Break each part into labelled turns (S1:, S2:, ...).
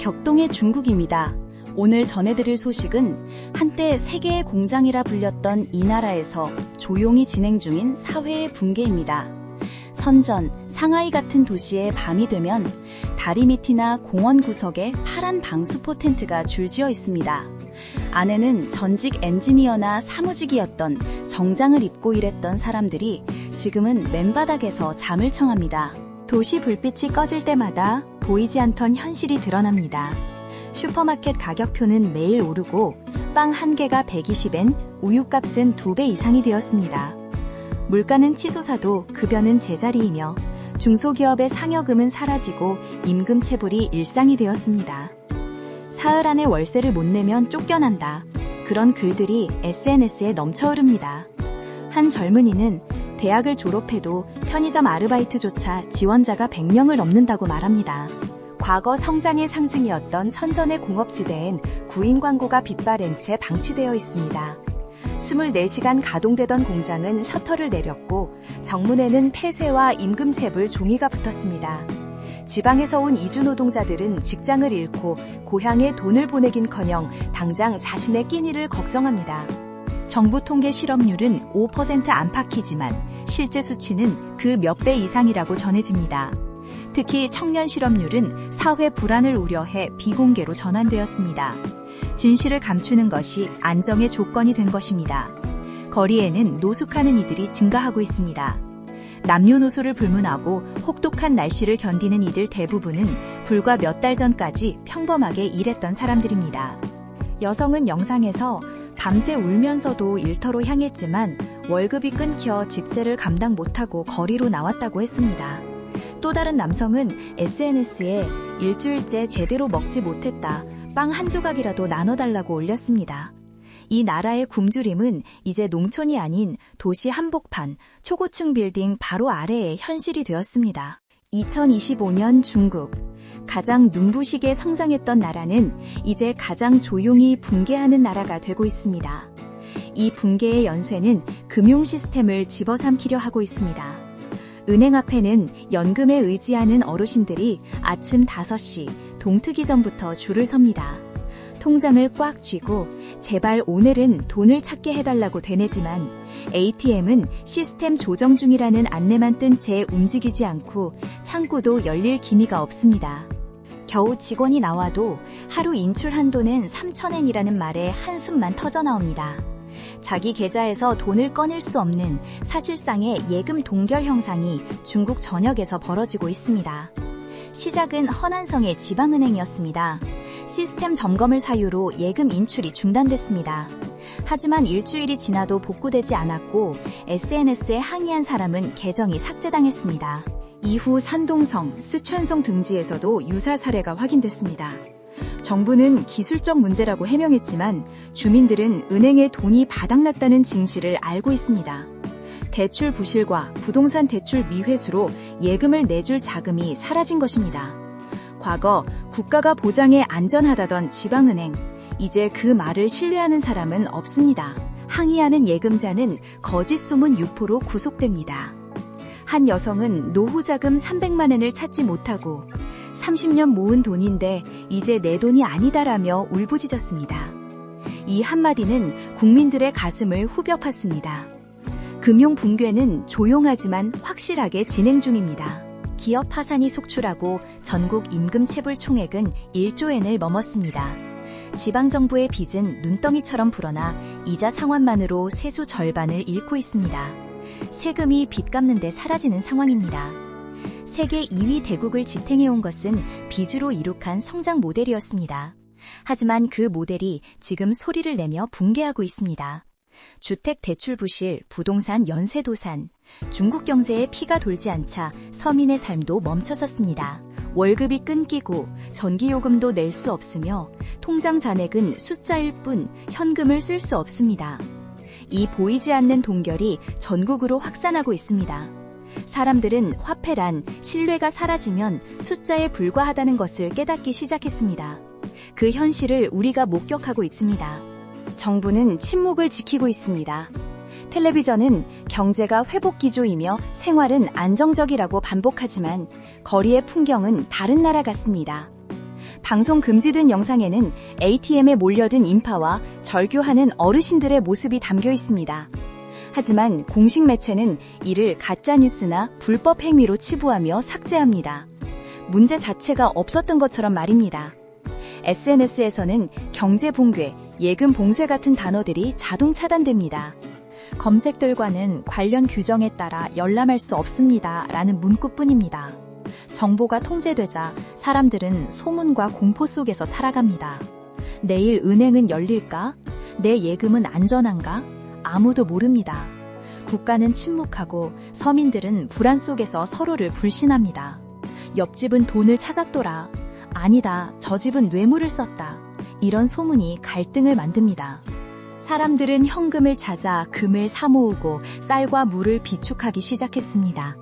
S1: 격동의 중국입니다. 오늘 전해드릴 소식은 한때 세계의 공장이라 불렸던 이 나라에서 조용히 진행 중인 사회의 붕괴입니다. 선전, 상하이 같은 도시에 밤이 되면 다리 밑이나 공원 구석에 파란 방수포 텐트가 줄지어 있습니다. 안에는 전직 엔지니어나 사무직이었던 정장을 입고 일했던 사람들이 지금은 맨바닥에서 잠을 청합니다. 도시 불빛이 꺼질 때마다 보이지 않던 현실이 드러납니다. 슈퍼마켓 가격표는 매일 오르고 빵 한 개가 120엔, 우유값은 2배 이상이 되었습니다. 물가는 치솟아도 급여는 제자리이며 중소기업의 상여금은 사라지고 임금 체불이 일상이 되었습니다. 사흘 안에 월세를 못 내면 쫓겨난다. 그런 글들이 SNS에 넘쳐흐릅니다. 한 젊은이는 대학을 졸업해도 편의점 아르바이트조차 지원자가 100명을 넘는다고 말합니다. 과거 성장의 상징이었던 선전의 공업지대엔 구인 광고가 빛바랜 채 방치되어 있습니다. 24시간 가동되던 공장은 셔터를 내렸고 정문에는 폐쇄와 임금체불 종이가 붙었습니다. 지방에서 온 이주 노동자들은 직장을 잃고 고향에 돈을 보내긴커녕 당장 자신의 끼니를 걱정합니다. 정부 통계 실업률은 5% 안팎이지만 실제 수치는 그 몇 배 이상이라고 전해집니다. 특히 청년 실업률은 사회 불안을 우려해 비공개로 전환되었습니다. 진실을 감추는 것이 안정의 조건이 된 것입니다. 거리에는 노숙하는 이들이 증가하고 있습니다. 남녀노소를 불문하고 혹독한 날씨를 견디는 이들 대부분은 불과 몇 달 전까지 평범하게 일했던 사람들입니다. 여성은 영상에서 밤새 울면서도 일터로 향했지만 월급이 끊겨 집세를 감당 못하고 거리로 나왔다고 했습니다. 또 다른 남성은 SNS에 일주일째 제대로 먹지 못했다. 빵 한 조각이라도 나눠달라고 올렸습니다. 이 나라의 굶주림은 이제 농촌이 아닌 도시 한복판, 초고층 빌딩 바로 아래의 현실이 되었습니다. 2025년 중국. 가장 눈부시게 성장했던 나라는 이제 가장 조용히 붕괴하는 나라가 되고 있습니다. 이 붕괴의 연쇄는 금융 시스템을 집어삼키려 하고 있습니다. 은행 앞에는 연금에 의지하는 어르신들이 아침 5시 동트기 전부터 줄을 섭니다. 통장을 꽉 쥐고 제발 오늘은 돈을 찾게 해달라고 되뇌지만 ATM은 시스템 조정 중이라는 안내만 뜬 채 움직이지 않고 창구도 열릴 기미가 없습니다. 겨우 직원이 나와도 하루 인출 한도는 3,000엔이라는 말에 한숨만 터져나옵니다. 자기 계좌에서 돈을 꺼낼 수 없는 사실상의 예금 동결 현상이 중국 전역에서 벌어지고 있습니다. 시작은 허난성의 지방은행이었습니다. 시스템 점검을 사유로 예금 인출이 중단됐습니다. 하지만 일주일이 지나도 복구되지 않았고 SNS에 항의한 사람은 계정이 삭제당했습니다. 이후 산동성, 스촨성 등지에서도 유사 사례가 확인됐습니다. 정부는 기술적 문제라고 해명했지만 주민들은 은행에 돈이 바닥났다는 진실을 알고 있습니다. 대출 부실과 부동산 대출 미회수로 예금을 내줄 자금이 사라진 것입니다. 과거 국가가 보장해 안전하다던 지방은행, 이제 그 말을 신뢰하는 사람은 없습니다. 항의하는 예금자는 거짓 소문 유포로 구속됩니다. 한 여성은 노후 자금 300만 엔을 찾지 못하고 30년 모은 돈인데 이제 내 돈이 아니다라며 울부짖었습니다. 이 한마디는 국민들의 가슴을 후벼 팠습니다. 금융 붕괴는 조용하지만 확실하게 진행 중입니다. 기업 파산이 속출하고 전국 임금 체불 총액은 1조엔을 넘었습니다. 지방정부의 빚은 눈덩이처럼 불어나 이자 상환만으로 세수 절반을 잃고 있습니다. 세금이 빚 갚는 데 사라지는 상황입니다. 세계 2위 대국을 지탱해온 것은 빚으로 이룩한 성장 모델이었습니다. 하지만 그 모델이 지금 소리를 내며 붕괴하고 있습니다. 주택 대출 부실, 부동산 연쇄 도산, 중국 경제에 피가 돌지 않자 서민의 삶도 멈춰섰습니다. 월급이 끊기고 전기요금도 낼 수 없으며 통장 잔액은 숫자일 뿐 현금을 쓸 수 없습니다. 이 보이지 않는 동결이 전국으로 확산하고 있습니다. 사람들은 화폐란 신뢰가 사라지면 숫자에 불과하다는 것을 깨닫기 시작했습니다. 그 현실을 우리가 목격하고 있습니다. 정부는 침묵을 지키고 있습니다. 텔레비전은 경제가 회복 기조이며 생활은 안정적이라고 반복하지만 거리의 풍경은 다른 나라 같습니다. 방송 금지된 영상에는 ATM에 몰려든 인파와 절규하는 어르신들의 모습이 담겨 있습니다. 하지만 공식 매체는 이를 가짜뉴스나 불법 행위로 치부하며 삭제합니다. 문제 자체가 없었던 것처럼 말입니다. SNS에서는 경제 봉쇄, 예금 봉쇄 같은 단어들이 자동 차단됩니다. 검색들과는 관련 규정에 따라 열람할 수 없습니다. 라는 문구뿐입니다. 정보가 통제되자 사람들은 소문과 공포 속에서 살아갑니다. 내일 은행은 열릴까? 내 예금은 안전한가? 아무도 모릅니다. 국가는 침묵하고 서민들은 불안 속에서 서로를 불신합니다. 옆집은 돈을 찾았더라. 아니다, 저 집은 뇌물을 썼다. 이런 소문이 갈등을 만듭니다. 사람들은 현금을 찾아 금을 사모으고 쌀과 물을 비축하기 시작했습니다.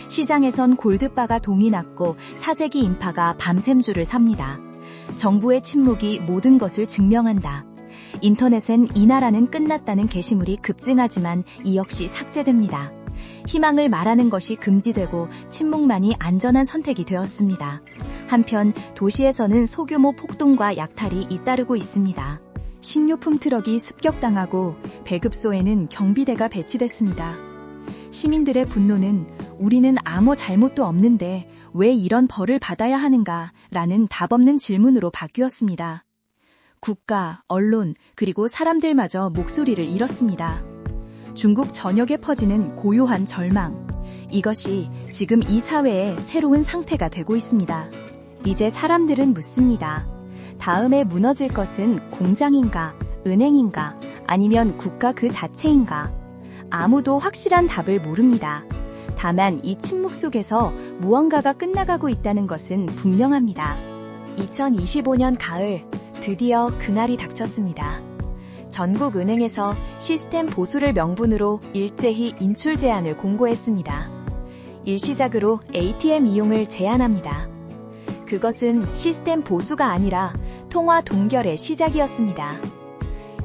S1: 시장에선 골드바가 동이 났고 사재기 인파가 밤샘 줄을 삽니다. 정부의 침묵이 모든 것을 증명한다. 인터넷엔 이 나라는 끝났다는 게시물이 급증하지만 이 역시 삭제됩니다. 희망을 말하는 것이 금지되고 침묵만이 안전한 선택이 되었습니다. 한편 도시에서는 소규모 폭동과 약탈이 잇따르고 있습니다. 식료품 트럭이 습격당하고 배급소에는 경비대가 배치됐습니다. 시민들의 분노는 우리는 아무 잘못도 없는데 왜 이런 벌을 받아야 하는가? 라는 답없는 질문으로 바뀌었습니다. 국가, 언론, 그리고 사람들마저 목소리를 잃었습니다. 중국 전역에 퍼지는 고요한 절망. 이것이 지금 이 사회의 새로운 상태가 되고 있습니다. 이제 사람들은 묻습니다. 다음에 무너질 것은 공장인가, 은행인가, 아니면 국가 그 자체인가? 아무도 확실한 답을 모릅니다. 다만 이 침묵 속에서 무언가가 끝나가고 있다는 것은 분명합니다. 2025년 가을, 드디어 그날이 닥쳤습니다. 전국 은행에서 시스템 보수를 명분으로 일제히 인출 제한을 공고했습니다. 일시적으로 ATM 이용을 제한합니다. 그것은 시스템 보수가 아니라 통화 동결의 시작이었습니다.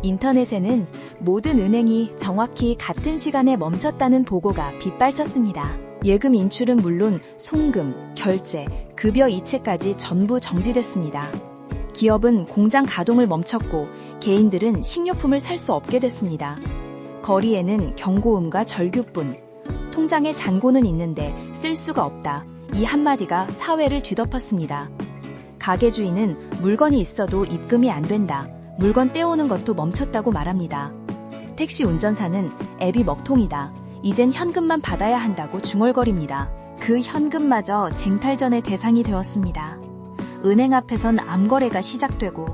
S1: 인터넷에는 모든 은행이 정확히 같은 시간에 멈췄다는 보고가 빗발쳤습니다. 예금 인출은 물론 송금, 결제, 급여 이체까지 전부 정지됐습니다. 기업은 공장 가동을 멈췄고 개인들은 식료품을 살 수 없게 됐습니다. 거리에는 경고음과 절규뿐. 통장에 잔고는 있는데 쓸 수가 없다. 이 한마디가 사회를 뒤덮었습니다. 가게 주인은 물건이 있어도 입금이 안 된다. 물건 떼오는 것도 멈췄다고 말합니다. 택시 운전사는 앱이 먹통이다. 이젠 현금만 받아야 한다고 중얼거립니다. 그 현금마저 쟁탈전의 대상이 되었습니다. 은행 앞에선 암거래가 시작되고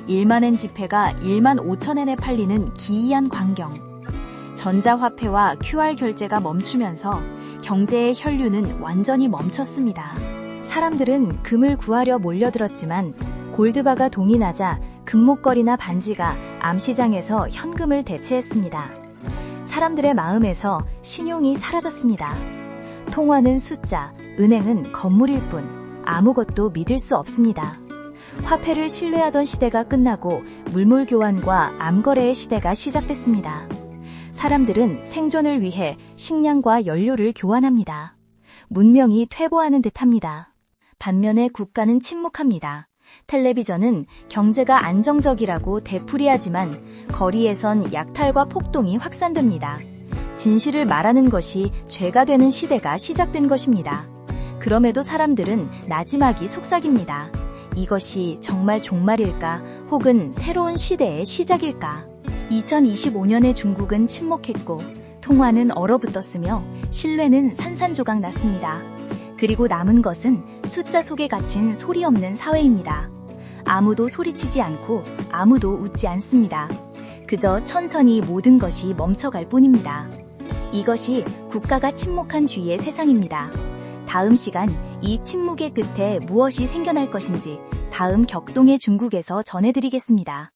S1: 1만엔 지폐가 1만 5천엔에 팔리는 기이한 광경. 전자화폐와 QR 결제가 멈추면서 경제의 혈류는 완전히 멈췄습니다. 사람들은 금을 구하려 몰려들었지만 골드바가 동이 나자 금목걸이나 반지가 암시장에서 현금을 대체했습니다. 사람들의 마음에서 신용이 사라졌습니다. 통화는 숫자, 은행은 건물일 뿐 아무것도 믿을 수 없습니다. 화폐를 신뢰하던 시대가 끝나고 물물 교환과 암거래의 시대가 시작됐습니다. 사람들은 생존을 위해 식량과 연료를 교환합니다. 문명이 퇴보하는 듯합니다. 반면에 국가는 침묵합니다. 텔레비전은 경제가 안정적이라고 되풀이하지만 거리에선 약탈과 폭동이 확산됩니다. 진실을 말하는 것이 죄가 되는 시대가 시작된 것입니다. 그럼에도 사람들은 나지막이 속삭입니다. 이것이 정말 종말일까 혹은 새로운 시대의 시작일까? 2025년의 중국은 침묵했고 통화는 얼어붙었으며 신뢰는 산산조각 났습니다. 그리고 남은 것은 숫자 속에 갇힌 소리 없는 사회입니다. 아무도 소리치지 않고 아무도 웃지 않습니다. 그저 천천히 모든 것이 멈춰갈 뿐입니다. 이것이 국가가 침묵한 뒤의 세상입니다. 다음 시간 이 침묵의 끝에 무엇이 생겨날 것인지 다음 격동의 중국에서 전해드리겠습니다.